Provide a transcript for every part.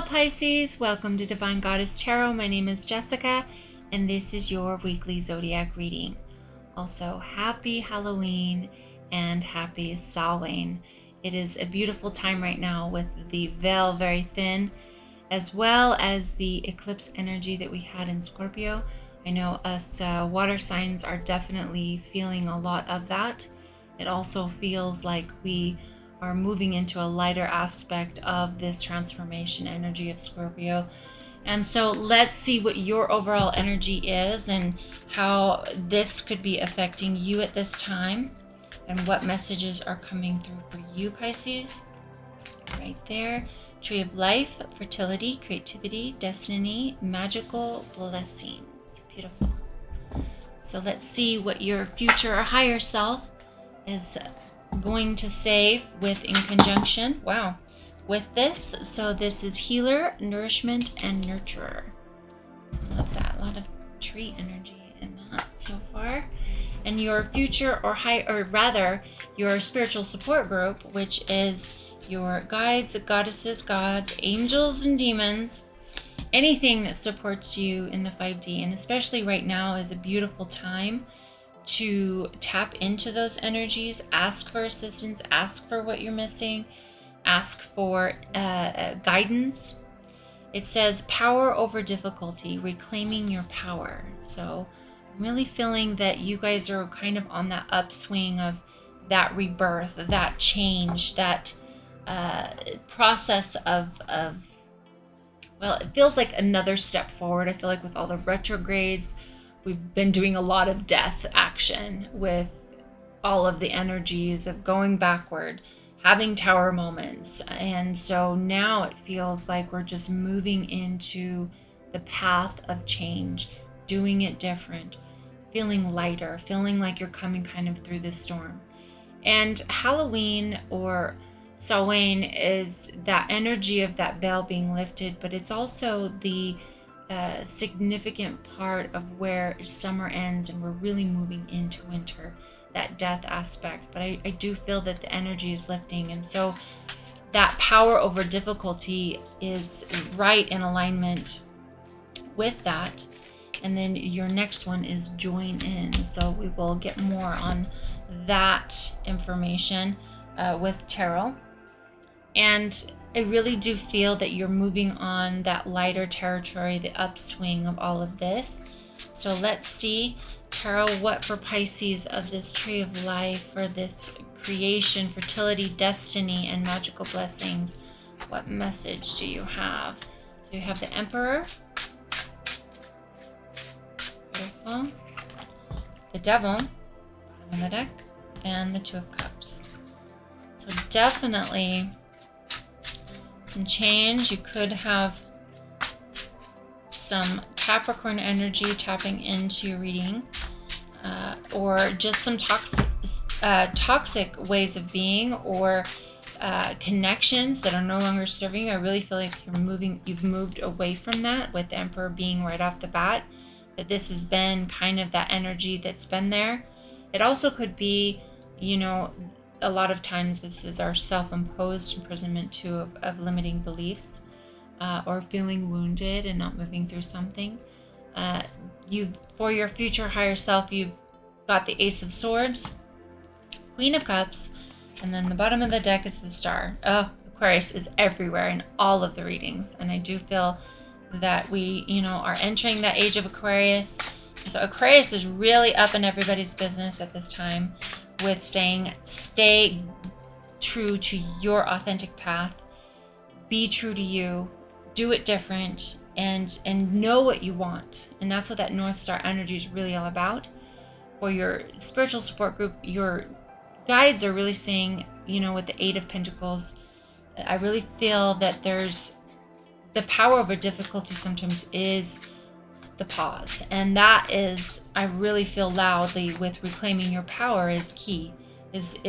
Hello Pisces, welcome to Divine Goddess Tarot. My name is Jessica and this is your weekly Zodiac reading. Also, happy Halloween and happy Samhain. It is a beautiful time right now with the veil very thin, as well as the eclipse energy that we had in Scorpio. I know us water signs are definitely feeling a lot of that. It also feels like we are moving into a lighter aspect of this transformation energy of Scorpio. And so let's see what your overall energy is and how this could be affecting you at this time and what messages are coming through for you, Pisces. Right there. Tree of life, fertility, creativity, destiny, magical blessings. Beautiful. So let's see what your future or higher self is going to say with in conjunction, with this. So this is healer, nourishment, and nurturer. Love that. A lot of tree energy in that so far. And your future or rather your spiritual support group, which is your guides, goddesses, gods, angels, and demons. Anything that supports you in the 5D, and especially right now is a beautiful time to tap into those energies, ask for assistance, ask for what you're missing, ask for guidance. It says power over difficulty, reclaiming your power. So I'm really feeling that you guys are kind of on that upswing of that rebirth, that change, that process of well, it feels like another step forward. I feel like with all the retrogrades, we've been doing a lot of death action with all of the energies of going backward, having tower moments. And so now it feels like we're just moving into the path of change, doing it different, feeling lighter, feeling like you're coming kind of through this storm. And Halloween or Samhain is that energy of that veil being lifted, but it's also the significant part of where summer ends and we're really moving into winter, that death aspect. But I do feel that the energy is lifting, and so that power over difficulty is right in alignment with that. And then your next one is join in, so we will get more on that information with tarot. And I really do feel that you're moving on that lighter territory, the upswing of all of this. So let's see, tarot, what for Pisces of this tree of life, for this creation, fertility, destiny, and magical blessings. What message do you have? So you have the Emperor. Beautiful. The Devil on the deck, and the Two of Cups. So definitely some change. You could have some Capricorn energy tapping into your reading, or just some toxic ways of being, or connections that are no longer serving you. I really feel like you've moved away from that, with the Emperor being right off the bat, that this has been kind of that energy that's been there. It also could be, a lot of times this is our self-imposed imprisonment too of limiting beliefs, or feeling wounded and not moving through something. For your future higher self, you've got the Ace of Swords, Queen of Cups, and then the bottom of the deck is the Star. Oh, Aquarius is everywhere in all of the readings, and I do feel that we, are entering that age of Aquarius. So Aquarius is really up in everybody's business at this time, with saying stay true to your authentic path, be true to you, do it different, and know what you want. And that's what that North Star energy is really all about. For your spiritual support group, your guides are really saying, with the Eight of Pentacles, I really feel that there's the power over difficulty sometimes is the pause, and that is, I really feel loudly with reclaiming your power is key, is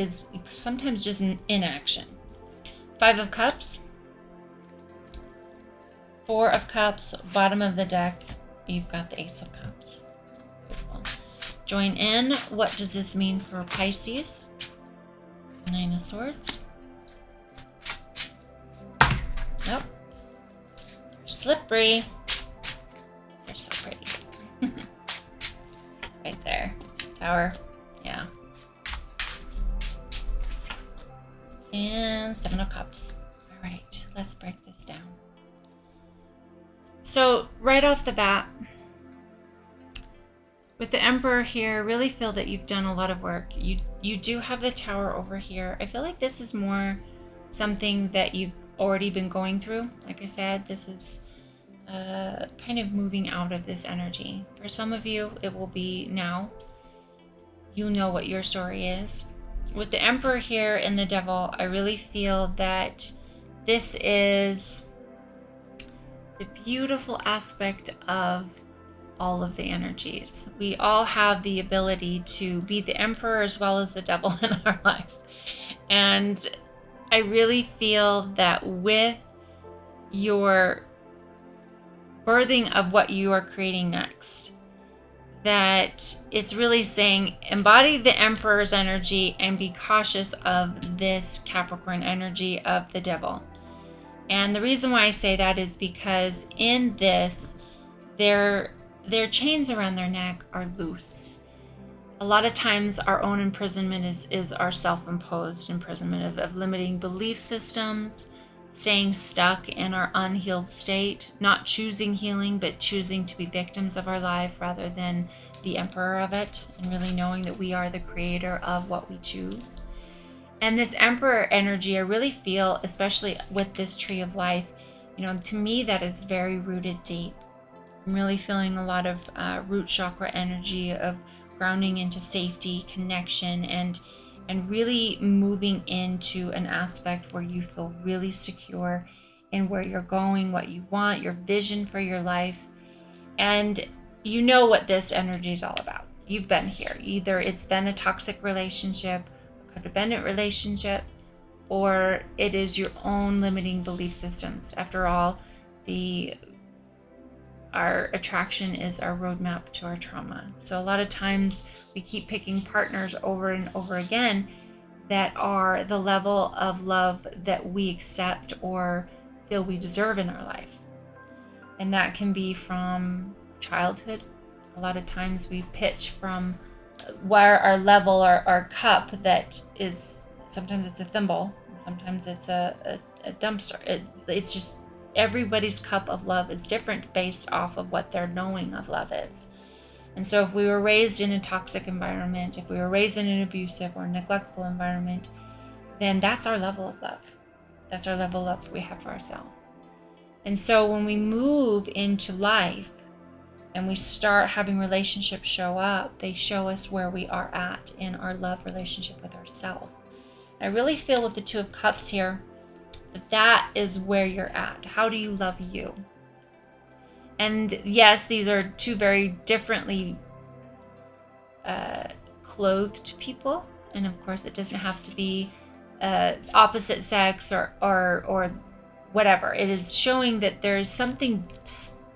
sometimes just an inaction. Five of Cups, Four of Cups, bottom of the deck, you've got the Ace of Cups. Beautiful. Join in. What does this mean for Pisces? Nine of Swords. Nope. Slippery. They're so pretty. Right there. Tower. Yeah. And 7 of Cups. All right, let's break this down. So right off the bat, with the Emperor here, I really feel that you've done a lot of work. You do have the Tower over here. I feel like this is more something that you've already been going through. Like I said, this is kind of moving out of this energy. For some of you, it will be now. You know what your story is. With the Emperor here and the Devil, I really feel that this is the beautiful aspect of all of the energies. We all have the ability to be the Emperor as well as the Devil in our life. And I really feel that with your birthing of what you are creating next, that it's really saying embody the Emperor's energy and be cautious of this Capricorn energy of the Devil. And the reason why I say that is because in this, their chains around their neck are loose. A lot of times our own imprisonment is our self-imposed imprisonment of limiting belief systems, staying stuck in our unhealed state, not choosing healing, but choosing to be victims of our life rather than the emperor of it, and really knowing that we are the creator of what we choose. And this emperor energy, I really feel, especially with this tree of life, to me, that is very rooted deep. I'm really feeling a lot of root chakra energy of grounding into safety, connection, and really moving into an aspect where you feel really secure in where you're going, what you want, your vision for your life. And you know what this energy is all about. You've been here. Either it's been a toxic relationship, a codependent relationship, or it is your own limiting belief systems. After all, our attraction is our roadmap to our trauma. So a lot of times we keep picking partners over and over again that are the level of love that we accept or feel we deserve in our life. And that can be from childhood. A lot of times we pitch from where our level, our cup that is, sometimes it's a thimble, sometimes it's a dumpster. It's just, everybody's cup of love is different based off of what their knowing of love is. And so if we were raised in a toxic environment, if we were raised in an abusive or neglectful environment, then that's our level of love. That's our level of love we have for ourselves. And so when we move into life and we start having relationships show up, they show us where we are at in our love relationship with ourselves. I really feel with the Two of Cups here, that is where you're at. How do you love you? And yes, these are two very differently clothed people. And of course, it doesn't have to be opposite sex or whatever. It is showing that there is something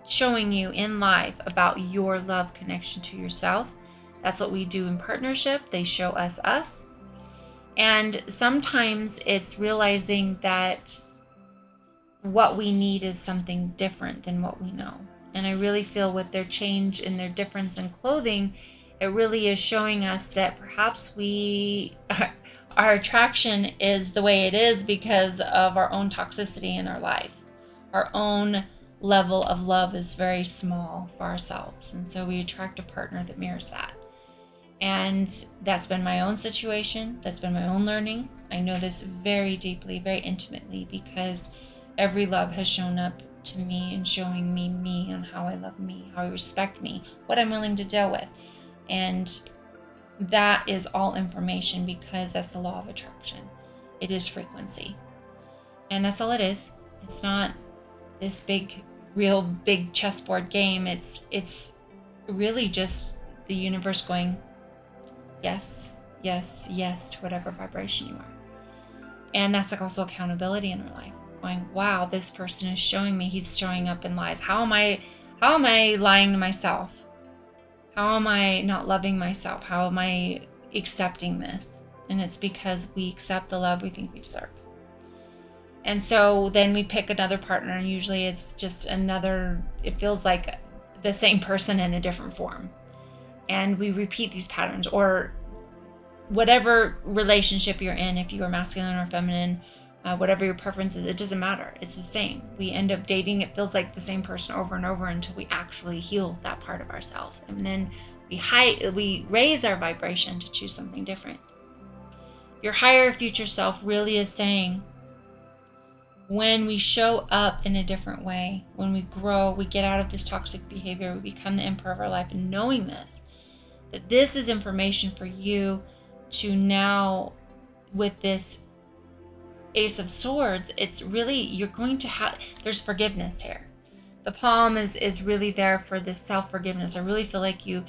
showing you in life about your love connection to yourself. That's what we do in partnership. They show us. And sometimes it's realizing that what we need is something different than what we know. And I really feel with their change and their difference in clothing, it really is showing us that perhaps our attraction is the way it is because of our own toxicity in our life. Our own level of love is very small for ourselves. And so we attract a partner that mirrors that. And that's been my own situation. That's been my own learning. I know this very deeply, very intimately, because every love has shown up to me and showing me on how I love me, how I respect me, what I'm willing to deal with. And that is all information because that's the law of attraction. It is frequency. And that's all it is. It's not this real big chessboard game. It's really just the universe going, yes, yes, yes to whatever vibration you are. And that's like also accountability in our life. Going, wow, this person is showing me he's showing up in lies. How am I lying to myself? How am I not loving myself? How am I accepting this? And it's because we accept the love we think we deserve. And so then we pick another partner, and usually it's just another, it feels like the same person in a different form. And we repeat these patterns, or whatever relationship you're in, if you are masculine or feminine, whatever your preference is, it doesn't matter. It's the same. We end up dating, it feels like the same person over and over until we actually heal that part of ourselves. And then we raise our vibration to choose something different. Your higher future self really is saying, when we show up in a different way, when we grow, we get out of this toxic behavior, we become the emperor of our life, and knowing this, that this is information for you to now, with this Ace of Swords, it's really, you're going to have, there's forgiveness here. The palm is really there for this self-forgiveness. I really feel like you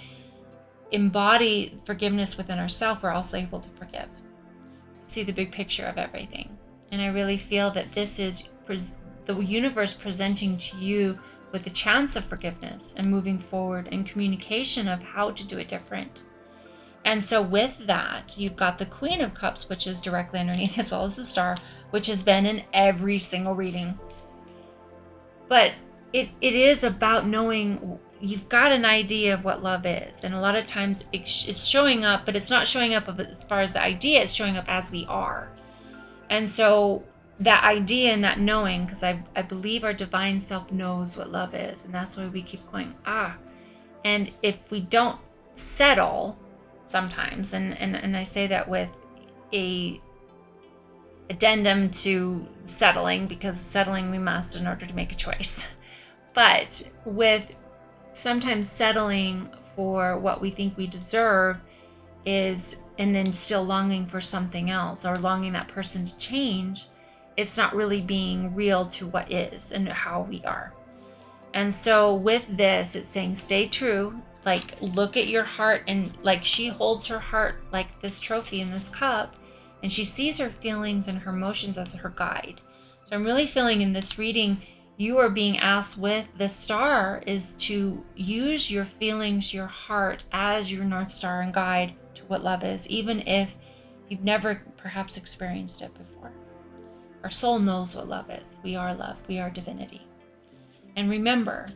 embody forgiveness within ourselves. We're also able to forgive. See the big picture of everything. And I really feel that this is the universe presenting to you with a chance of forgiveness and moving forward and communication of how to do it different. And so with that, you've got the Queen of Cups, which is directly underneath, as well as the Star, which has been in every single reading. But it is about knowing, you've got an idea of what love is. And a lot of times it's showing up, but it's not showing up as far as the idea, it's showing up as we are. And so that idea and that knowing, because I believe our divine self knows what love is. And that's why we keep going, And if we don't settle sometimes, and I say that with a addendum to settling, because settling we must in order to make a choice. But with sometimes settling for what we think we deserve is, and then still longing for something else, or longing that person to change, it's not really being real to what is and how we are. And so with this, it's saying stay true, like look at your heart, and like she holds her heart like this trophy in this cup, and she sees her feelings and her emotions as her guide. So I'm really feeling in this reading, you are being asked with the Star is to use your feelings, your heart as your North Star and guide to what love is, even if you've never perhaps experienced it before. Our soul knows what love is. We are love. We are divinity. And remember,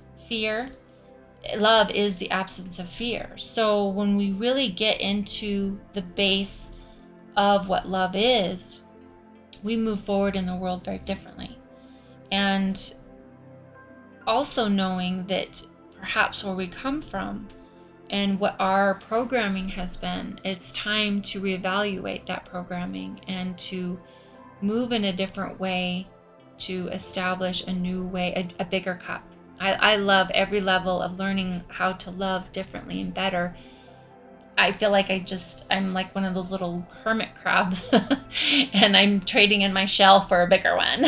love is the absence of fear. So when we really get into the base of what love is, we move forward in the world very differently. And also knowing that perhaps where we come from and what our programming has been, it's time to reevaluate that programming and to move in a different way to establish a new way, a bigger cup. I love every level of learning how to love differently and better. I feel like I'm like one of those little hermit crabs and I'm trading in my shell for a bigger one.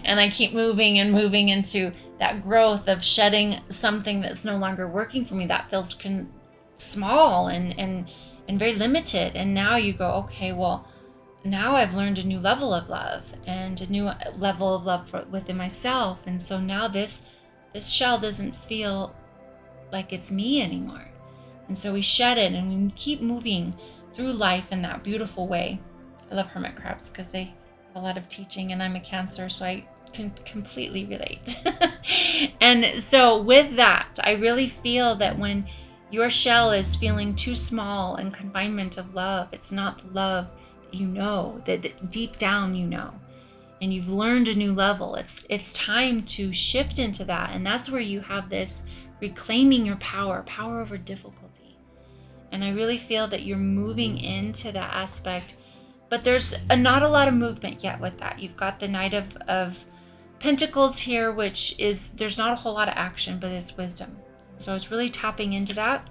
And I keep moving and moving into that growth of shedding something that's no longer working for me, that feels small and very limited. And now you go, okay, well, now I've learned a new level of love and a new level of love within myself. And so now this shell doesn't feel like it's me anymore. And so we shed it and we keep moving through life in that beautiful way. I love hermit crabs because they have a lot of teaching, and I'm a Cancer, so I can completely relate. And so with that, I really feel that when your shell is feeling too small and confinement of love, it's not the love that you know, that deep down you know, and you've learned a new level. It's time to shift into that. And that's where you have this reclaiming your power over difficulty. And I really feel that you're moving into that aspect, but there's not a lot of movement yet with that. You've got the Knight of Pentacles here, which is, there's not a whole lot of action, but it's wisdom. So it's really tapping into that.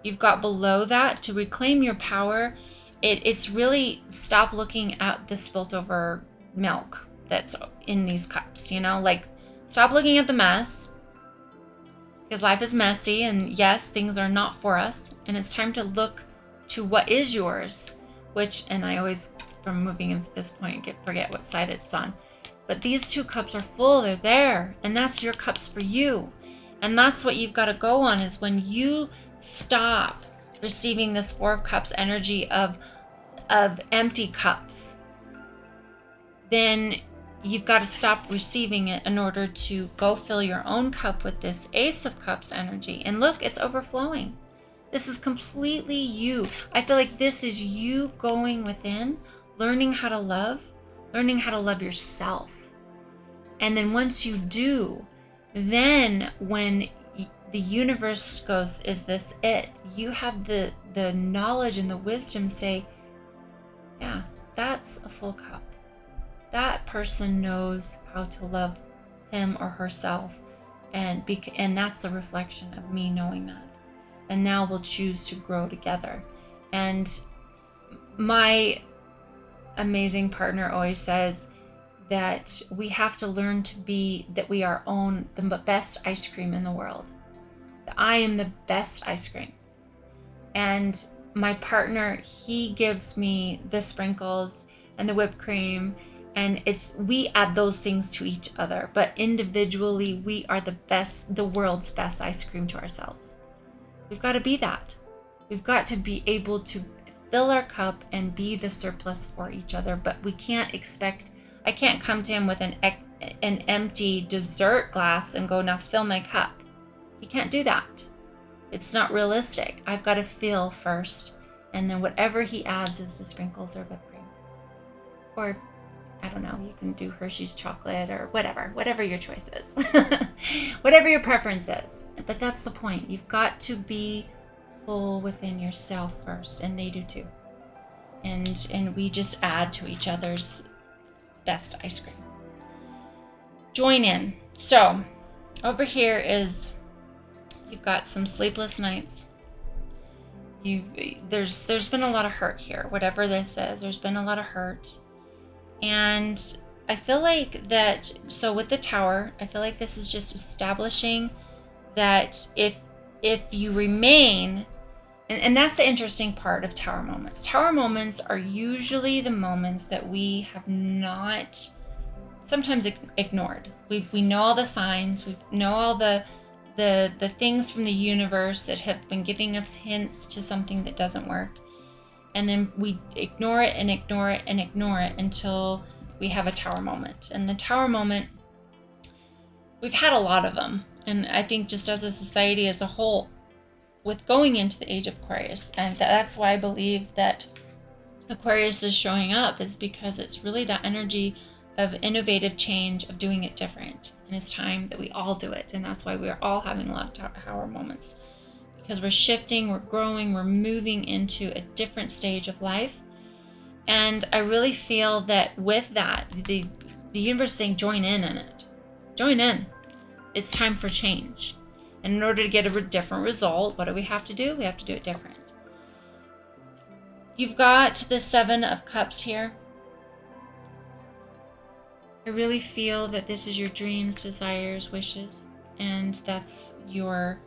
You've got below that to reclaim your power. It's really stop looking at the spilt over milk that's in these cups, like stop looking at the mess, because life is messy, and yes, things are not for us, and it's time to look to what is yours, and I always, from moving into this point, forget what side it's on. But these two cups are full, they're there, and that's your cups for you. And that's what you've got to go on, is when you stop receiving this Four of Cups energy of empty cups, then you've got to stop receiving it in order to go fill your own cup with this Ace of Cups energy. And look, it's overflowing. This is completely you. I feel like this is you going within, learning how to love yourself. And then once you do, then when the universe goes, is this it? You have the knowledge and the wisdom to say, yeah, that's a full cup. That person knows how to love him or herself. And that's the reflection of me knowing that. And now we'll choose to grow together. And my amazing partner always says that we have to learn to be that we are the best ice cream in the world. That I am the best ice cream. And my partner, he gives me the sprinkles and the whipped cream, and we add those things to each other, but individually we are the world's best ice cream to ourselves. We've got to be that. We've got to be able to fill our cup and be the surplus for each other, but I can't come to him with an empty dessert glass and go, now fill my cup. He can't do that. It's not realistic. I've got to fill first, and then whatever he adds is the sprinkles or whipped cream. Or, I don't know, you can do Hershey's chocolate or whatever your choice is. Whatever your preference is. But that's the point. You've got to be full within yourself first, and they do too. And we just add to each other's best ice cream. Join in. So, over here is, you've got some sleepless nights. There's been a lot of hurt here. Whatever this is, there's been a lot of hurt. And I feel like that, so with the Tower, I feel like this is just establishing that if you remain, and that's the interesting part of Tower moments. Tower moments are usually the moments that we have not sometimes ignored. We know all the signs, we know all the things from the universe that have been giving us hints to something that doesn't work. And then we ignore it and ignore it and ignore it until we have a Tower moment. And the Tower moment, we've had a lot of them. And I think just as a society as a whole, with going into the age of Aquarius, and that's why I believe that Aquarius is showing up, is because it's really that energy of innovative change, of doing it different. And it's time that we all do it. And that's why we're all having a lot of Tower moments. Because we're shifting, we're growing, we're moving into a different stage of life. And I really feel that with that, the universe is saying, join in it. Join in. It's time for change. And in order to get a different result, what do we have to do? We have to do it different. You've got the Seven of Cups here. I really feel that this is your dreams, desires, wishes, and that's your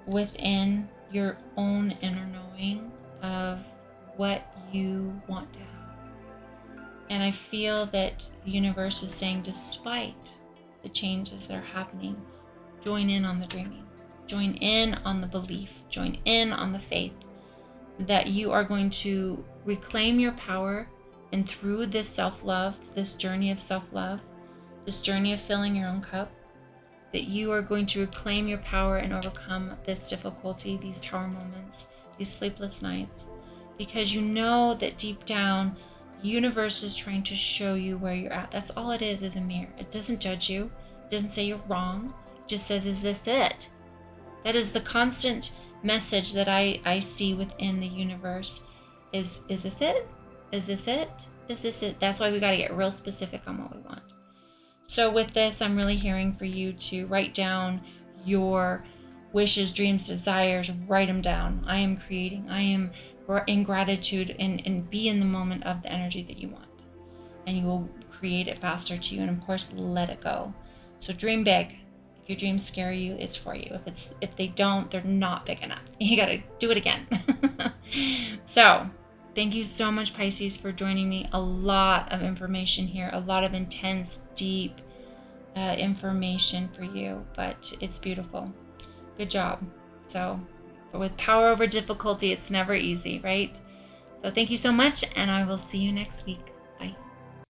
within your own inner knowing of what you want to have. And I feel that the universe is saying, despite the changes that are happening, join in on the dreaming, join in on the belief, join in on the faith that you are going to reclaim your power. And through this self-love, this journey of self-love, this journey of filling your own cup, that you are going to reclaim your power and overcome this difficulty, these Tower moments, these sleepless nights, because you know that deep down, the universe is trying to show you where you're at. That's all it is a mirror. It doesn't judge you. It doesn't say you're wrong. It just says, is this it? That is the constant message that I see within the universe. Is this it? Is this it? Is this it? That's why we got to get real specific on what we want. So with this, I'm really hearing for you to write down your wishes, dreams, desires, write them down. I am creating. I am in gratitude and be in the moment of the energy that you want. And you will create it faster to you. And of course, let it go. So dream big. If your dreams scare you, it's for you. If they don't, they're not big enough. You got to do it again. So thank you so much, Pisces, for joining me. A lot of information here, a lot of intense, deep information for you, but it's beautiful. Good job. So with power over difficulty, it's never easy, right? So thank you so much, and I will see you next week.